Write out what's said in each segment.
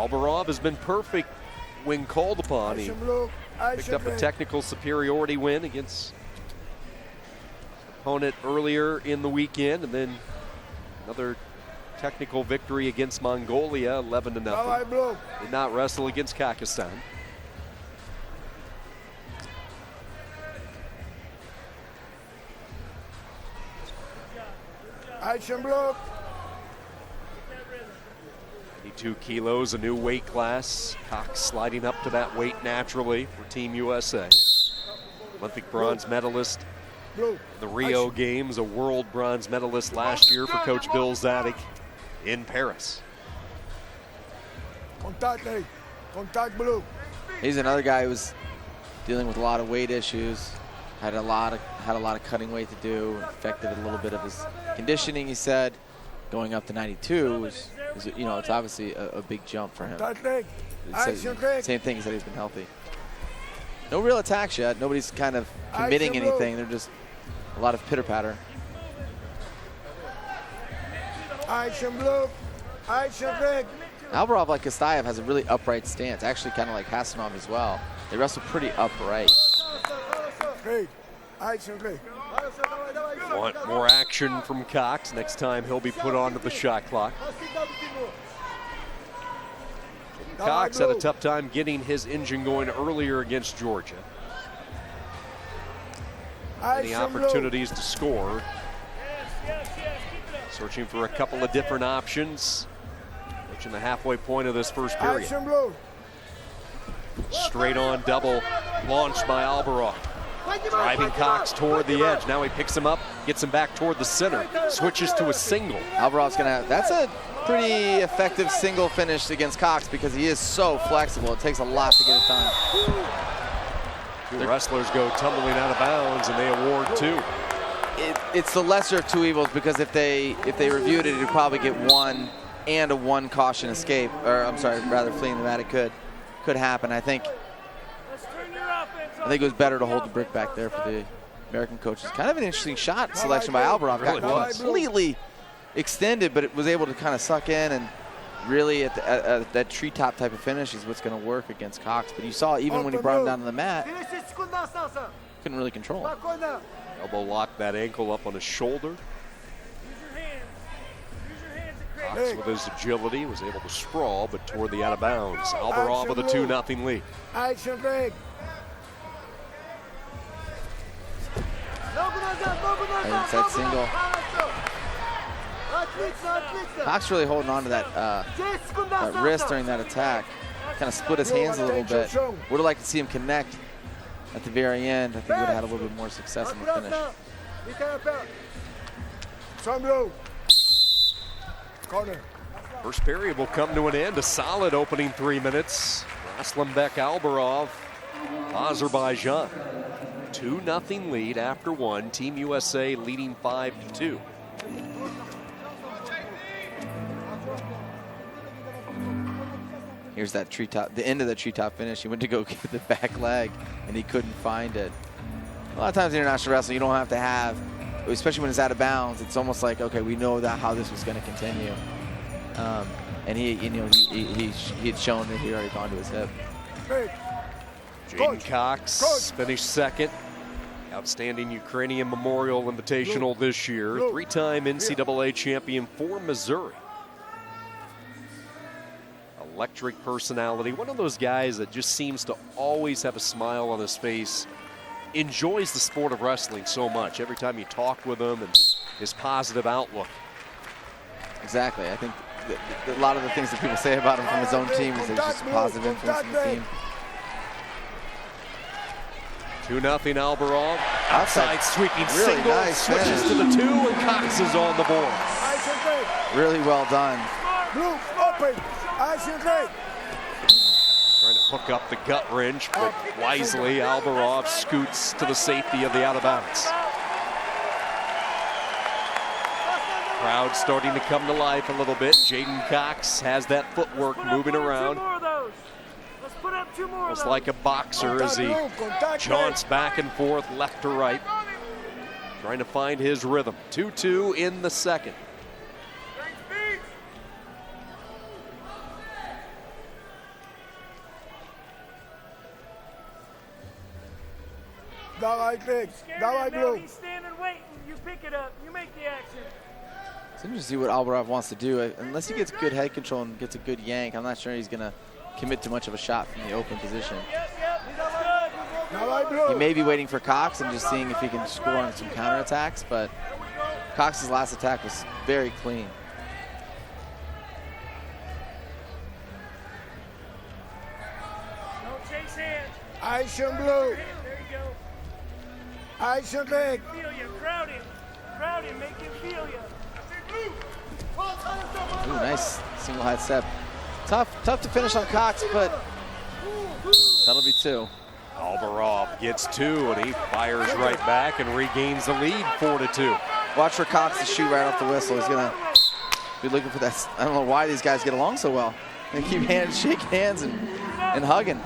Alborov has been perfect when called upon. He picked up a technical superiority win against opponent earlier in the weekend, and then another technical victory against Mongolia, 11-0. Did not wrestle against Kazakhstan. Action block. 92 kilos, a new weight class. Cox sliding up to that weight naturally for Team USA. Olympic bronze medalist in the Rio Games, a world bronze medalist last year for Coach Bill Zadig in Paris. Contact blue. He's another guy who's dealing with a lot of weight issues. Had a lot of cutting weight to do. Affected a little bit of his conditioning. He said going up to 92 is you know, it's obviously a big jump for him. Same thing. He said he's been healthy. No real attacks yet. Nobody's kind of committing anything. They're just a lot of pitter patter. Action blue. Action red. Alborov, like Kastayev, has a really upright stance. Actually, kind of like Hasanov as well. They wrestle pretty upright. Want more action from Cox. Next time he'll be put onto the shot clock. Cox had a tough time getting his engine going earlier against Georgia. Many opportunities to score. Searching for a couple of different options. Reaching the halfway point of this first period. Straight on double launched by Alborov. Driving Cox toward the edge. Now he picks him up, gets him back toward the center, switches to a single. Alborov's gonna have, that's a pretty effective single finish against Cox because he is so flexible. It takes a lot to get it done. Two wrestlers go tumbling out of bounds and they award two. It's the lesser of two evils because if they reviewed it, you'd probably get one and a one caution escape, or I'm sorry, rather fleeing the mat. It could happen. I think it was better to hold the brick back there for the American coaches. Kind of an interesting shot selection by Alborov. Really Got completely extended, but it was able to kind of suck in, and really at that treetop type of finish is what's going to work against Cox. But you saw even when he brought him down to the mat, couldn't really control him. Elbow locked that ankle up on his shoulder. Cox with his agility was able to sprawl, but toward the out of bounds. Alborov with a 2-0 lead. Inside single. Cox really holding on to that wrist during that attack. Kind of split his hands a little bit. Would have liked to see him connect at the very end. I think would have had a little bit more success in the finish. First period will come to an end. A solid opening 3 minutes. Aslanbek Alborov, Azerbaijan. 2-0 lead after one. Team USA leading 5-2. Here's that treetop, the end of the treetop finish. He went to go get the back leg and he couldn't find it. A lot of times in international wrestling, you don't have to have, especially when it's out of bounds, it's almost like, okay, we know that how this was going to continue. And he had shown that he already gone to his hip. Jaden Cox finished second. Outstanding Ukrainian Memorial Invitational this year. Three-time NCAA champion for Missouri. Electric personality. One of those guys that just seems to always have a smile on his face. Enjoys the sport of wrestling so much. Every time you talk with him and his positive outlook. Exactly. I think a lot of the things that people say about him from his own team is there's just a positive influence in the team. 2-0 Alborov. Outside sweeping really single. Nice switches finish. to the two, and Cox is on the board. Really well done. Trying to hook up the gut wrench, but wisely Alborov scoots to the safety of the out of bounds. Crowd starting to come to life a little bit. Jaden Cox has that footwork moving around. Almost like a boxer as he jaunts back and forth left to right. Trying to find his rhythm. 2-2 in the second. Давай, Greg. Давай, Blue. He's standing waiting. You pick it up. You make the action. It's interesting to see what ALBOROV wants to do. Unless he gets good head control and gets a good yank, I'm not sure he's going to commit too much of a shot from the open position. Yep, that's good. Давай, Blue. He may be waiting for Cox and just seeing if he can score on some counterattacks, but Cox's last attack was very clean. Don't chase hands. Action, Blue. There you go. Action, Greg. Feel you. Crowd him. Crowd him. Make him feel you. Ooh, nice single high step. Tough to finish on Cox, but that'll be 2. ALBOROV gets 2, and he fires right back and regains the lead 4-2. Watch for Cox to shoot right off the whistle. He's gonna be looking for that. I don't know why these guys get along so well. They keep shaking hands and hugging.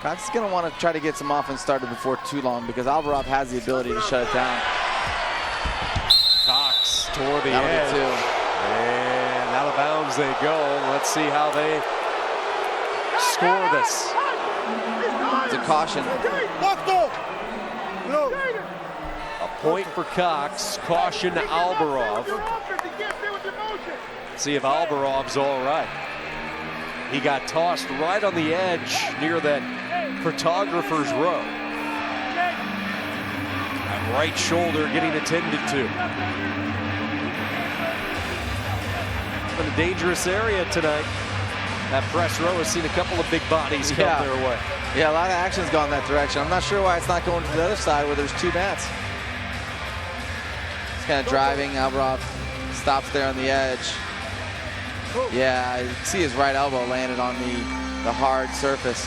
Cox is gonna want to try to get some offense started before too long because ALBOROV has the ability to shut it down. Cox toward the That'll edge. be 2. And out of bounds they go. Let's see how they score this. It's a caution. Blue. A point for Cox, caution to ALBOROV. See if ALBOROV's all right. He got tossed right on the edge near that photographer's row. That right shoulder getting attended to. In a dangerous area tonight. That press row has seen a couple of big bodies come their way. Yeah, a lot of action's gone that direction. I'm not sure why it's not going to the other side where there's 2 mats. He's kind of driving. ALBOROV stops there on the edge. Yeah, you can see his right elbow landed on the hard surface.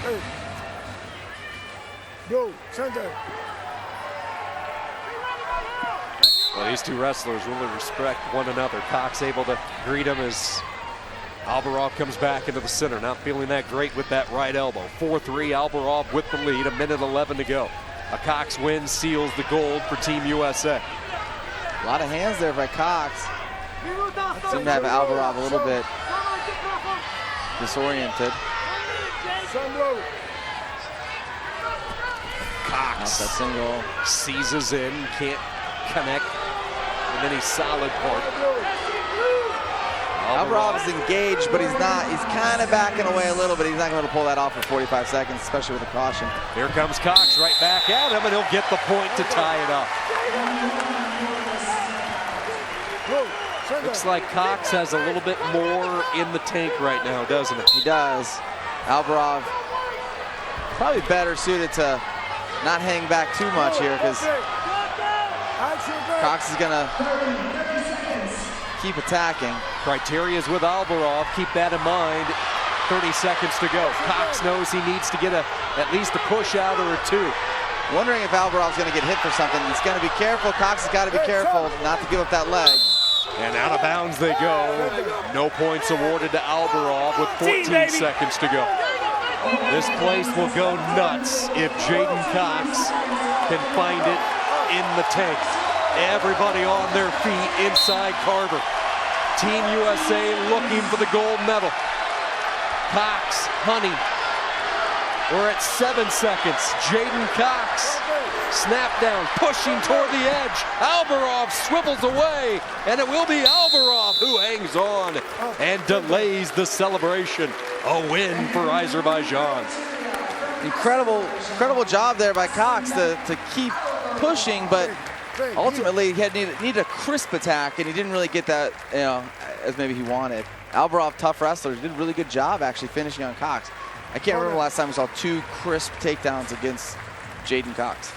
Hey. Blue, center. Well, these 2 wrestlers really respect one another. Cox able to greet him as ALBOROV comes back into the center. Not feeling that great with that right elbow. 4-3, ALBOROV with the lead, 1:11 to go. A Cox win seals the gold for Team USA. A lot of hands there by Cox. Seemed to have ALBOROV a little bit disoriented. Some Blue. Not Cox that single. seizes in, can't connect with any solid part. ALBOROV is engaged, but he's not. He's kind of backing away a little bit. He's not going to pull that off for 45 seconds, especially with a caution. Here comes Cox right back at him, and he'll get the point to tie it up. Blue, center. Looks like Cox has a little bit more in the tank right now, doesn't it? He does. ALBOROV probably better suited to not hang back too much here because Action, Greg. Cox is going to keep attacking. Criteria's with ALBOROV. Keep that in mind. 30 seconds to go. Cox knows he needs to get at least a push out or a 2. Wondering if ALBOROV's going to get hit for something. He's going to be careful. Cox has got to be careful not to give up that leg. And out of bounds they go. No points awarded to ALBOROV with 14 seconds to go. This place will go nuts if Jaden Cox can find it in the tank. Everybody on their feet inside Carver. Team USA looking for the gold medal. Cox, Honey. We're at 7 seconds. Jaden Cox, snap down, pushing toward the edge. ALBOROV swivels away, and it will be ALBOROV who hangs on and delays the celebration. A win for Azerbaijan. Incredible job there by Cox to keep pushing, but ultimately he had needed a crisp attack, and he didn't really get that, as maybe he wanted. ALBOROV, tough wrestler, did a really good job actually finishing on Cox. I can't remember the last time we saw 2 crisp takedowns against Jaden Cox.